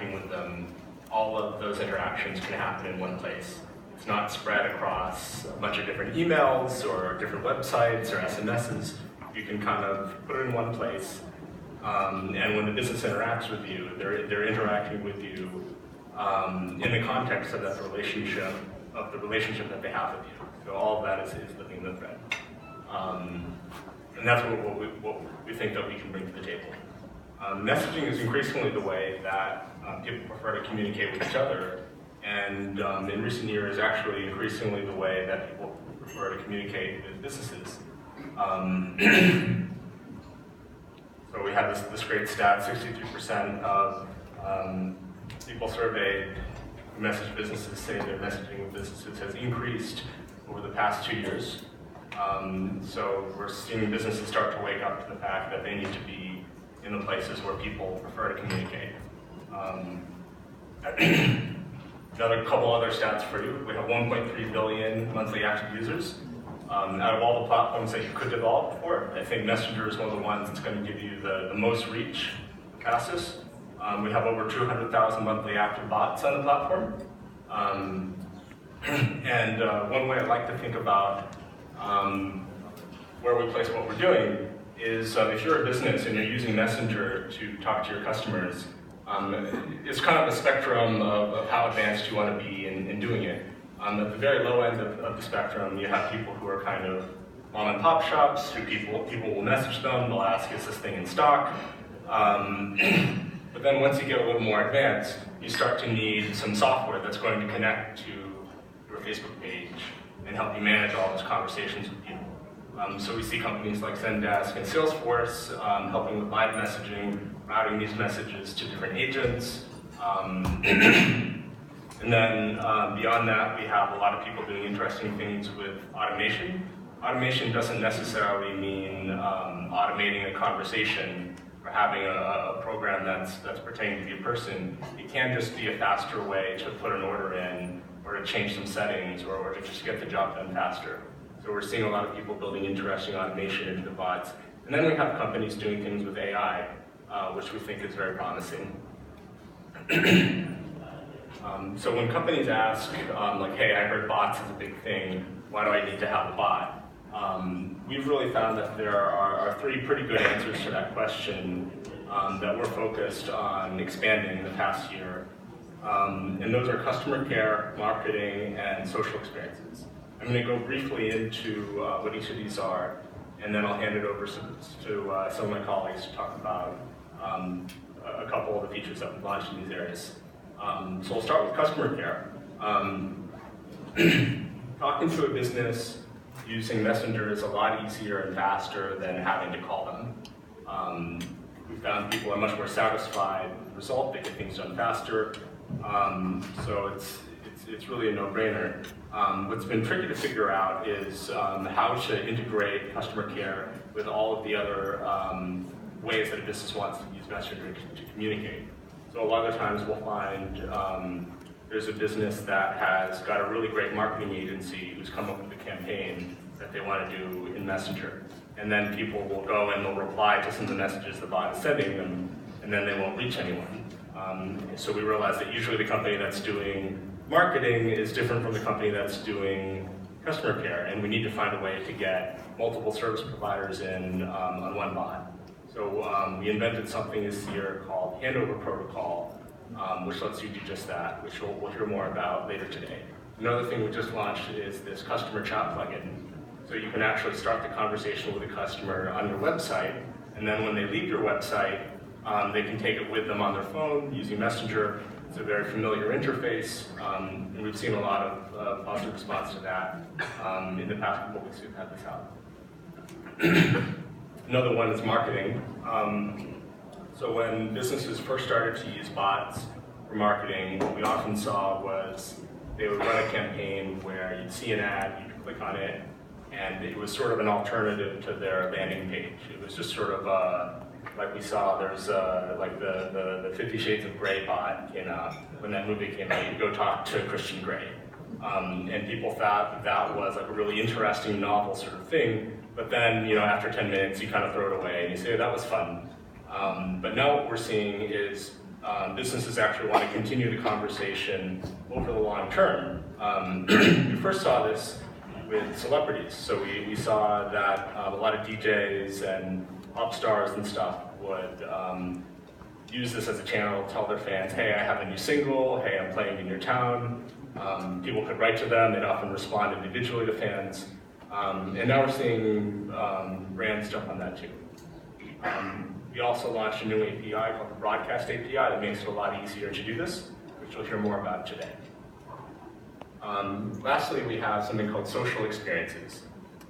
interacting with them, all of those interactions can happen in one place. It's not spread across a bunch of different emails or different websites or SMSs. You can kind of put it in one place. And when the business interacts with you, they're interacting with you in the context of that relationship, that they have with you. So all of that is living the thread. And that's what we think that we can bring to the table. Messaging is increasingly the way that people prefer to communicate with each other, and in recent years, actually increasingly the way that people prefer to communicate with businesses. So we have this great stat: 63% of people surveyed who message businesses say their messaging with businesses has increased over the past 2 years. So we're seeing businesses start to wake up to the fact that they need to be in the places where people prefer to communicate. Another couple other stats for you. We have 1.3 billion monthly active users. Out of all the platforms that you could develop for, I think Messenger is one of the ones that's going to give you the most reach, fastest. We have over 200,000 monthly active bots on the platform. And one way I like to think about where we place what we're doing is if you're a business and you're using Messenger to talk to your customers, it's kind of a spectrum of how advanced you want to be in doing it. At the very low end of the spectrum, you have people who are kind of mom and pop shops, who people will message them, they'll ask, is this thing in stock? But then once you get a little more advanced, you start to need some software that's going to connect to your Facebook page and help you manage all those conversations with people. So we see companies like Zendesk and Salesforce helping with live messaging, routing these messages to different agents. And then beyond that, we have a lot of people doing interesting things with automation. Automation doesn't necessarily mean automating a conversation or having a program that's pretending to be a person. It can just be a faster way to put an order in, or to change some settings, or to just get the job done faster. So we're seeing a lot of people building interesting automation into the bots. And then we have companies doing things with AI, which we think is very promising. So when companies ask, like, hey, I heard bots is a big thing, why do I need to have a bot? We've really found that there are 3 pretty good answers to that question that we're focused on expanding in the past year. And those are customer care, marketing, and social experiences. I'm going to go briefly into what each of these are, and then I'll hand it over to some of my colleagues to talk about a couple of the features that we've launched in these areas. So we'll start with customer care. Talking to a business using Messenger is a lot easier and faster than having to call them. We found people are much more satisfied with the result, they get things done faster. So it's really a no-brainer. What's been tricky to figure out is how to integrate customer care with all of the other ways that a business wants to use Messenger to communicate. So a lot of times we'll find there's a business that has got a really great marketing agency who's come up with a campaign that they want to do in Messenger. And then people will go and they'll reply to some of the messages the bot is sending them, and then they won't reach anyone. So we realized that usually the company that's doing marketing is different from the company that's doing customer care, and we need to find a way to get multiple service providers in on one bot. So we invented something this year called Handover Protocol, which lets you do just that, which we'll hear more about later today. Another thing we just launched is this customer chat plugin. So you can actually start the conversation with a customer on your website, and then when they leave your website, they can take it with them on their phone using Messenger. It's a very familiar interface, and we've seen a lot of positive response to that in the past couple weeks we've had this out. Another one is marketing. So when businesses first started to use bots for marketing, what we often saw was they would run a campaign where you'd see an ad, you'd click on it, and it was sort of an alternative to their landing page. It was just sort of like we saw, there's like the 50 Shades of Grey bot came out. When that movie came out, you'd go talk to Christian Grey. And people thought that was like a really interesting, novel sort of thing. But then, after 10 minutes, you kind of throw it away and you say, oh, that was fun. But now what we're seeing is businesses actually want to continue the conversation over the long term. We first saw this with celebrities. So we saw that a lot of DJs and pop stars and stuff would use this as a channel to tell their fans, hey, I have a new single, hey, I'm playing in your town. People could write to them, they'd often respond individually to fans. And now we're seeing brands jump on that too. We also launched a new API called the Broadcast API that makes it a lot easier to do this, which you'll hear more about today. Lastly, we have something called social experiences.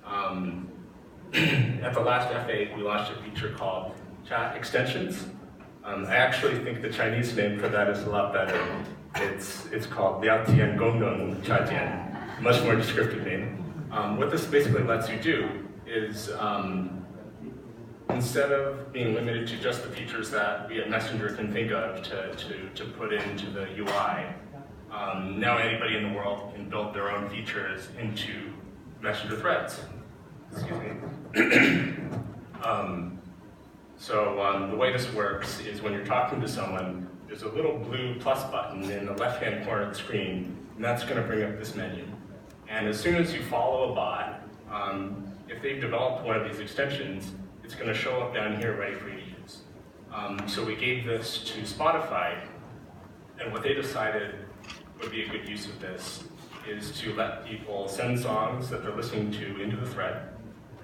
At the last F8, we launched a feature called Chat Extensions. I actually think the Chinese name for that is a lot better. It's called Liaotian Gongdong Chajian, much more descriptive name. What this basically lets you do is, instead of being limited to just the features that we at Messenger can think of to put into the UI, now anybody in the world can build their own features into Messenger threads. Excuse me. The way this works is when you're talking to someone, there's a little blue plus button in the left-hand corner of the screen, and that's going to bring up this menu. And as soon as you follow a bot, if they've developed one of these extensions, it's going to show up down here ready for you to use. So we gave this to Spotify, and what they decided would be a good use of this is to let people send songs that they're listening to into the thread,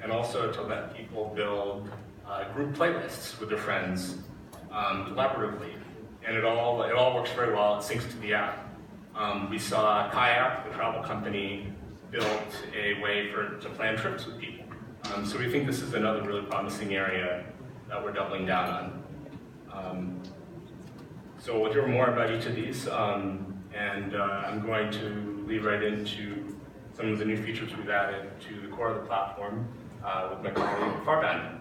and also to let people build group playlists with their friends collaboratively. And it all works very well. It syncs to the app. We saw Kayak, the travel company, built a way to plan trips with people. So we think this is another really promising area that we're doubling down on. So we'll hear more about each of these, and I'm going to lead right into some of the new features we've added to the core of the platform with my colleague Farban.